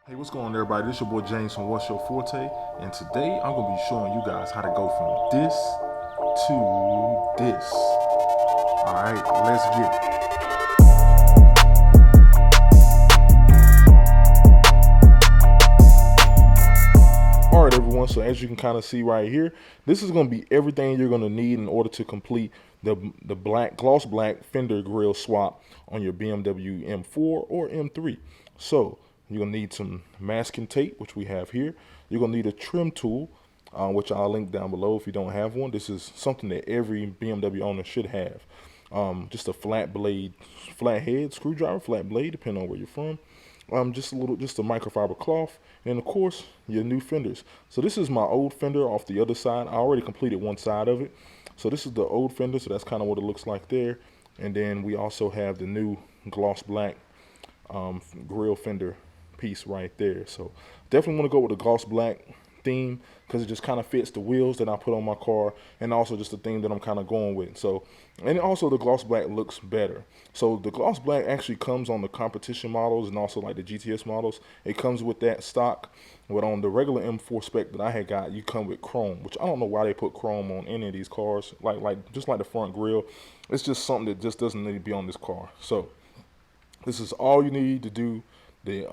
Hey, what's going on, everybody? This your boy James from What's Your Forte, and today I'm gonna be showing you guys how to go from this to this. All right, let's get it. All right, everyone. So as you can kind of see right here, this is gonna be everything you're gonna need in order to complete the gloss black Fender Grille swap on your BMW M4 or M3. So you're gonna need some masking tape, which we have here. You're gonna need a trim tool, which I'll link down below if you don't have one. This is something that every BMW owner should have. Just a flat head screwdriver, flat blade, depending on where you're from. Just a microfiber cloth, and of course your new fenders. So this is my old fender off the other side. I already completed one side of it. So this is the old fender, so that's kind of what it looks like there. And then we also have the new gloss black grill fender piece right there. So definitely want to go with the gloss black theme because it just kind of fits the wheels that I put on my car, and also just the theme that I'm kind of going with. So, and also the gloss black looks better. So the gloss black actually comes on the competition models and also like the GTS models. It comes with that stock, but on the regular M4 spec that I had got, you come with chrome, which I don't know why they put chrome on any of these cars, just like the front grille. It's just something that just doesn't need to be on this car. So this is all you need to do the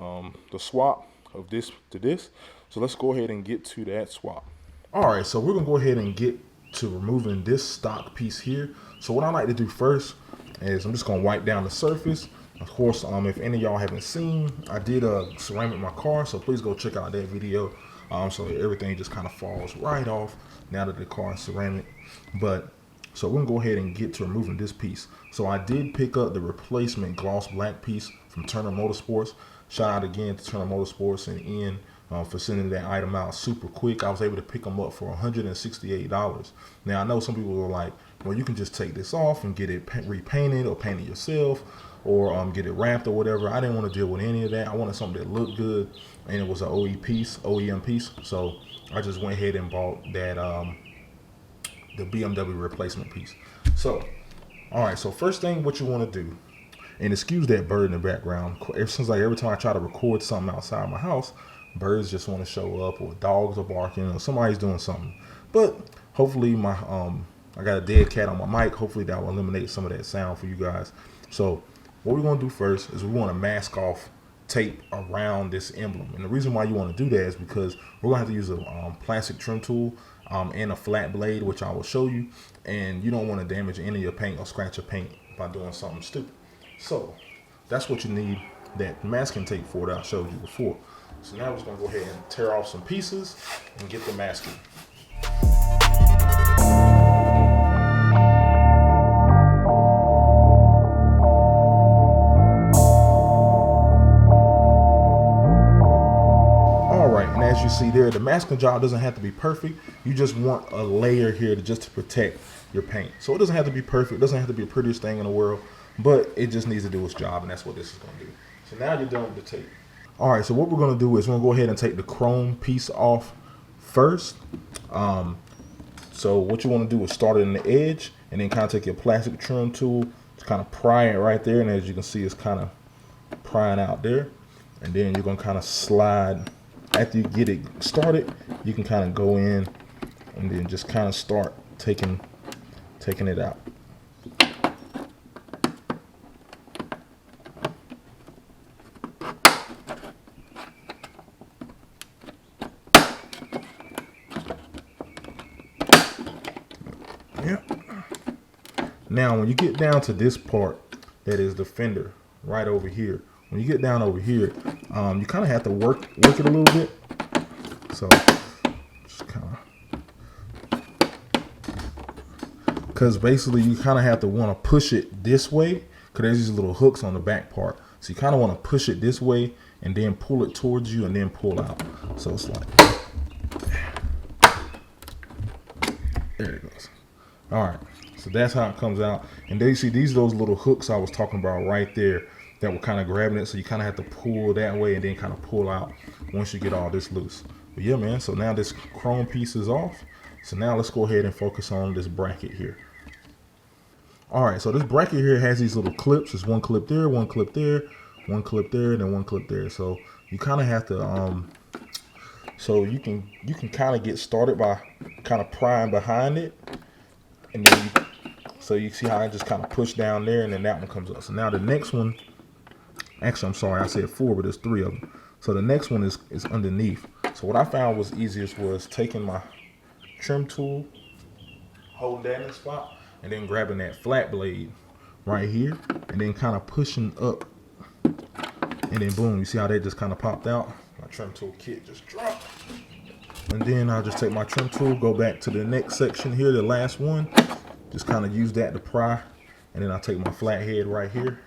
swap of this to this. So let's go ahead and get to that swap. All right, so we're gonna go ahead and get to removing this stock piece here. So what I like to do first is I'm just gonna wipe down the surface. Of course, if any of y'all haven't seen, I did ceramic my car, so please go check out that video. So everything just kind of falls right off now that the car is ceramic. But so we're gonna go ahead and get to removing this piece. So I did pick up the replacement gloss black piece from Turner Motorsports. Shout out again to Turner Motorsports and Ian for sending that item out super quick. I was able to pick them up for $168. Now I know some people were like, well, you can just take this off and get it repainted or paint it yourself, or get it wrapped or whatever. I didn't want to deal with any of that. I wanted something that looked good, and it was an OEM piece. So I just went ahead and bought that the BMW replacement piece. So all right, so first thing what you want to do, and excuse that bird in the background. It seems like every time I try to record something outside my house, birds just want to show up, or dogs are barking, or somebody's doing something. But hopefully I got a dead cat on my mic. Hopefully that will eliminate some of that sound for you guys. So what we're going to do first is we want to mask off tape around this emblem. And the reason why you want to do that is because we're going to have to use a plastic trim tool and a flat blade, which I will show you. And you don't want to damage any of your paint or scratch your paint by doing something stupid. So that's what you need that masking tape for that I showed you before. So now we're just going to go ahead and tear off some pieces and get the masking. Alright, and as you see there, the masking job doesn't have to be perfect. You just want a layer here to protect your paint. So it doesn't have to be perfect. It doesn't have to be the prettiest thing in the world, but it just needs to do its job, and that's what this is going to do. So now you're done with the tape. All right, so what we're going to do is we're going to go ahead and take the chrome piece off first. So what you want to do is start it in the edge, and then kind of take your plastic trim tool to kind of pry it right there. And as you can see, it's kind of prying out there. And then you're going to kind of slide. After you get it started, you can kind of go in and then just kind of start taking it out. Yep. Now, when you get down to this part, that is the fender right over here. When you get down over here, you kind of have to work it a little bit. So, just kind of, because basically you kind of have to want to push it this way, because there's these little hooks on the back part. So you kind of want to push it this way and then pull it towards you and then pull out. So it's like, there it goes. All right, so that's how it comes out. And there you see these are those little hooks I was talking about right there that were kind of grabbing it. So you kind of have to pull that way and then kind of pull out once you get all this loose. But yeah, man, so now this chrome piece is off. So now let's go ahead and focus on this bracket here. All right, so this bracket here has these little clips. There's one clip there, one clip there, one clip there, and then one clip there. So you kind of have to so you can kind of get started by kind of prying behind it, and then so you see how I just kind of push down there, and then that one comes up. So now the next one, actually I'm sorry, I said 4, but there's 3 of them. So the next one is underneath. So what I found was easiest was taking my trim tool, holding that in the spot, and then grabbing that flat blade right here, and then kind of pushing up, and then boom, you see how that just kind of popped out. My trim tool kit just dropped. And then I'll just take my trim tool, go back to the next section here, the last one, just kind of use that to pry, and then I'll take my flat head right here,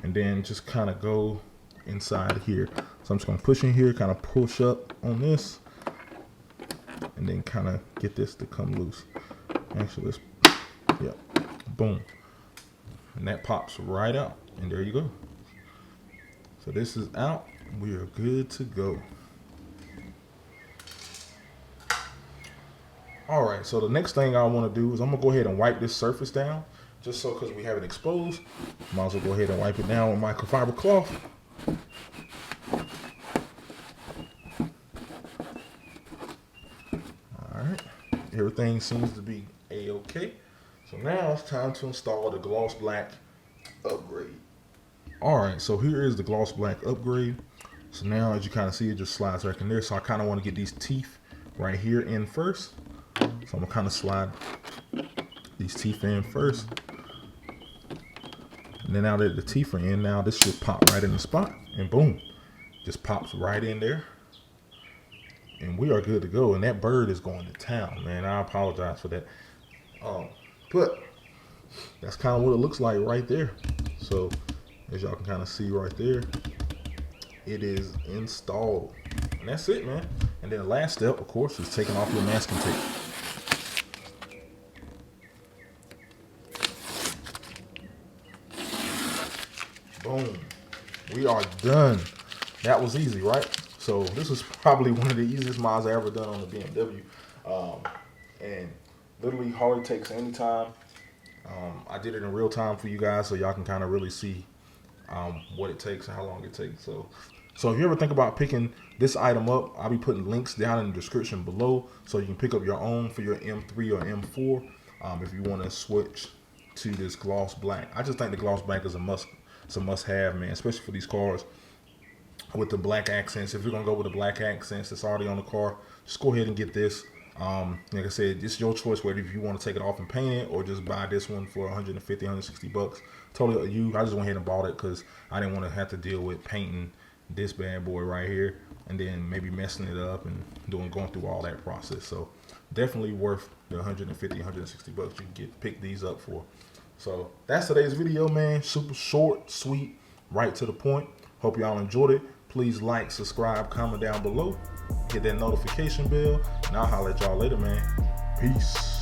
and then just kind of go inside here. So I'm just gonna push in here, kind of push up on this, and then kind of get this to come loose. Actually, let's, yeah, boom. And that pops right out, and there you go. So this is out, we are good to go. All right, so the next thing I want to do is I'm gonna go ahead and wipe this surface down, just so, because we have it exposed, might as well go ahead and wipe it down with microfiber cloth. All right, everything seems to be a-okay. So now it's time to install the gloss black upgrade. All right, so here is the gloss black upgrade. So now, as you kind of see, it just slides right in there. So I kind of want to get these teeth right here in first. So I'm gonna kind of slide these teeth in first. And then now that the teeth are in, now this should pop right in the spot, and boom, just pops right in there. And we are good to go. And that bird is going to town, man. I apologize for that. But that's kind of what it looks like right there. So as y'all can kind of see right there, it is installed. And that's it, man. And then the last step, of course, is taking off your masking tape. Boom. We are done. That was easy, right? So this is probably one of the easiest mods I ever done on the BMW. And literally hardly takes any time. I did it in real time for you guys, so y'all can kind of really see what it takes and how long it takes. So if you ever think about picking this item up, I'll be putting links down in the description below, so you can pick up your own for your M3 or M4 if you want to switch to this gloss black. I just think the gloss black is a must-have, man, especially for these cars with the black accents. If you're gonna go with the black accents that's already on the car, just go ahead and get this. Like I said, it's your choice whether if you want to take it off and paint it or just buy this one for 150, 160 bucks. Totally up to you. I just went ahead and bought it because I didn't want to have to deal with painting this bad boy right here and then maybe messing it up and going through all that process. So definitely worth the 150, 160 bucks you can pick these up for. So that's today's video, man. Super short, sweet, right to the point. Hope y'all enjoyed it. Please like, subscribe, comment down below. Hit that notification bell. And I'll holler at y'all later, man. Peace.